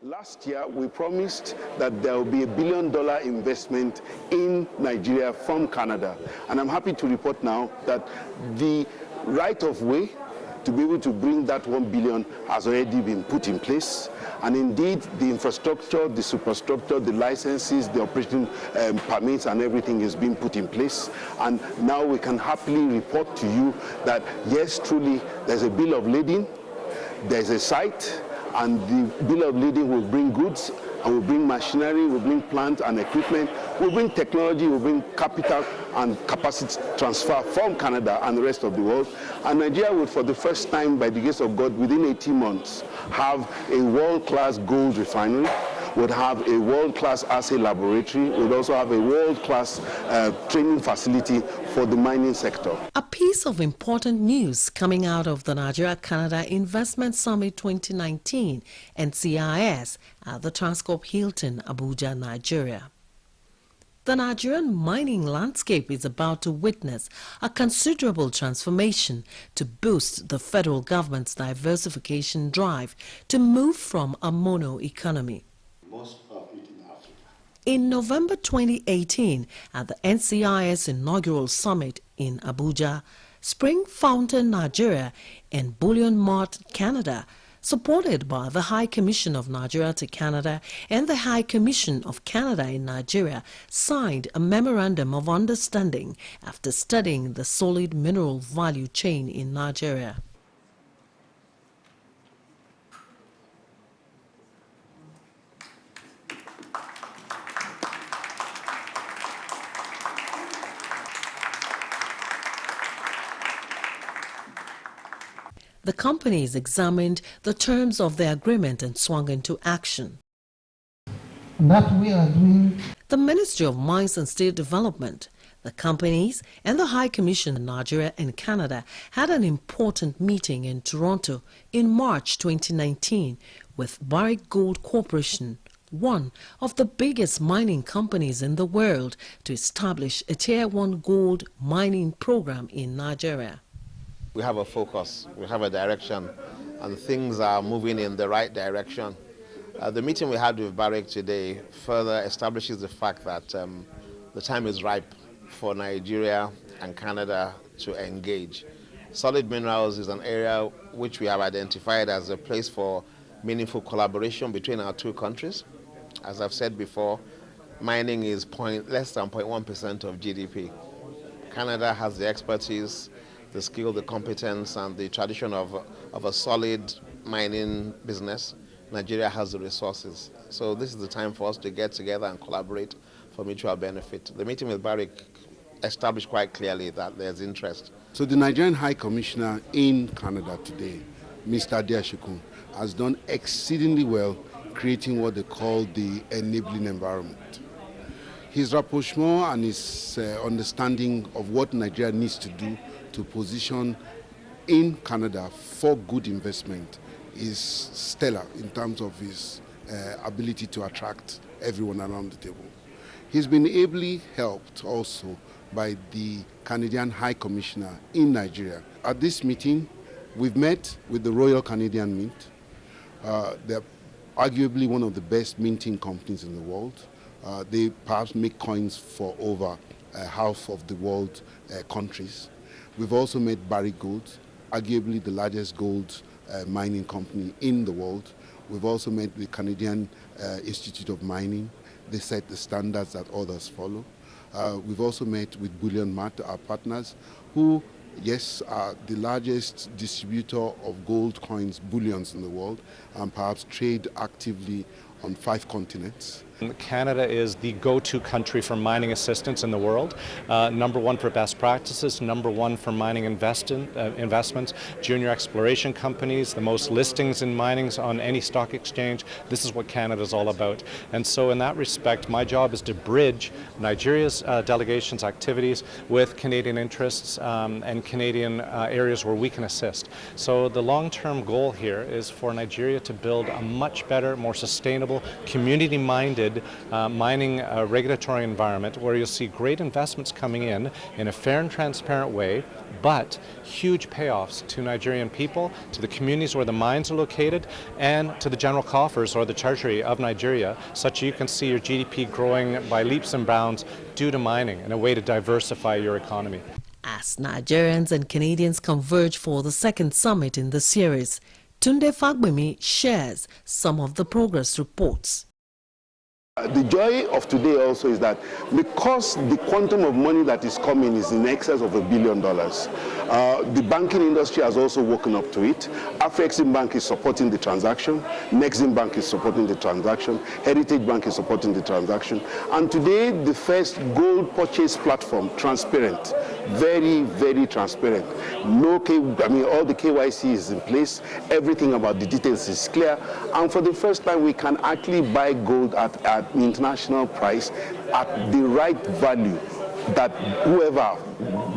Last year, we promised that there will be $1 billion investment in Nigeria from Canada. And I'm happy to report now that the right of way to be able to bring that $1 billion has already been put in place. And indeed, the infrastructure, the superstructure, the licenses, the operating permits and everything is being put in place. And now we can happily report to you that, yes, truly, there's a bill of lading, there's a site, and the bill of lading will bring goods, and will bring machinery, will bring plant and equipment, will bring technology, will bring capital and capacity transfer from Canada and the rest of the world. And Nigeria will, for the first time, by the grace of God, within 18 months, have a world-class gold refinery, would have a world-class assay laboratory, would also have a world-class training facility for the mining sector. A piece of important news coming out of the Nigeria-Canada Investment Summit 2019, NCIS, at the Transcorp Hilton, Abuja, Nigeria. The Nigerian mining landscape is about to witness a considerable transformation to boost the federal government's diversification drive to move from a mono economy. Most of it in Africa. In November 2018, at the NCIS Inaugural Summit in Abuja, Springfountain, Nigeria, and Bullion, Mart, Canada, supported by the High Commission of Nigeria to Canada and the High Commission of Canada in Nigeria, signed a Memorandum of Understanding after studying the solid mineral value chain in Nigeria. The companies examined the terms of the agreement and swung into action. That we are doing. The Ministry of Mines and State Development, the companies, and the High Commission in Nigeria and Canada had an important meeting in Toronto in March 2019 with Barrick Gold Corporation, one of the biggest mining companies in the world, to establish a Tier 1 gold mining program in Nigeria. We have a focus, we have a direction, and things are moving in the right direction. The meeting we had with Barrick today further establishes the fact that the time is ripe for Nigeria and Canada to engage. Solid minerals is an area which we have identified as a place for meaningful collaboration between our two countries. As I've said before, mining is less than 0.1% of GDP. Canada has the expertise, the skill, the competence, and the tradition of a solid mining business. Nigeria has the resources. So this is the time for us to get together and collaborate for mutual benefit. The meeting with Barrick established quite clearly that there's interest. So the Nigerian High Commissioner in Canada today, Mr. Diashikun, has done exceedingly well creating what they call the enabling environment. His rapprochement and his understanding of what Nigeria needs to do to position in Canada for good investment is stellar in terms of his ability to attract everyone around the table. He's been ably helped also by the Canadian High Commissioner in Nigeria. At this meeting, we've met with the Royal Canadian Mint. They're arguably one of the best minting companies in the world. They perhaps make coins for over half of the world countries. We've also met Barrick Gold, arguably the largest gold mining company in the world. We've also met the Canadian Institute of Mining. They set the standards that others follow. We've also met with Bullion Mart, our partners, who, yes, are the largest distributor of gold coins, bullions in the world, and perhaps trade actively on 5 continents. Canada is the go-to country for mining assistance in the world. #1 for best practices, #1 for mining investments, junior exploration companies, the most listings in minings on any stock exchange. This is what Canada is all about. And so in that respect, my job is to bridge Nigeria's delegation's activities with Canadian interests and Canadian areas where we can assist. So the long-term goal here is for Nigeria to build a much better, more sustainable stable, community-minded mining regulatory environment where you'll see great investments coming in a fair and transparent way, but huge payoffs to Nigerian people, to the communities where the mines are located, and to the general coffers or the treasury of Nigeria, such you can see your GDP growing by leaps and bounds due to mining and a way to diversify your economy. As Nigerians and Canadians converge for the second summit in the series, Tunde Fagbemi shares some of the progress reports. The joy of today also is that because the quantum of money that is coming is in excess of $1 billion, the banking industry has also woken up to it. Afrexim Bank is supporting the transaction, Nexim Bank is supporting the transaction, Heritage Bank is supporting the transaction, and today the first gold purchase platform, transparent, very, very transparent. All the KYC is in place, everything about the details is clear, and for the first time we can actually buy gold at international price at the right value that whoever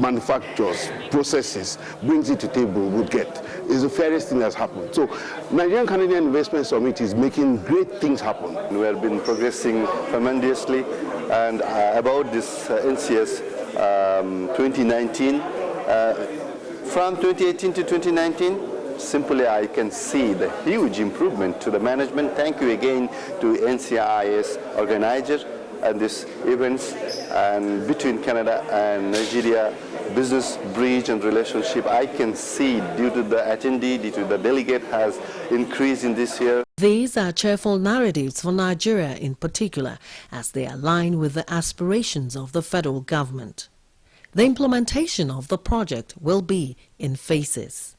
manufactures, processes, brings it to table would get. Is the fairest thing that's happened. So Nigerian Canadian Investment Summit is making great things happen. We have been progressing tremendously, and about this NCIS 2019, from 2018 to 2019, simply I can see the huge improvement to the management. Thank you again to NCIS organizer and these events, and between Canada and Nigeria business bridge and relationship I can see due to the attendee, due to the delegate has increased in this year. These are cheerful narratives for Nigeria in particular, as they align with the aspirations of the federal government. The implementation of the project will be in phases.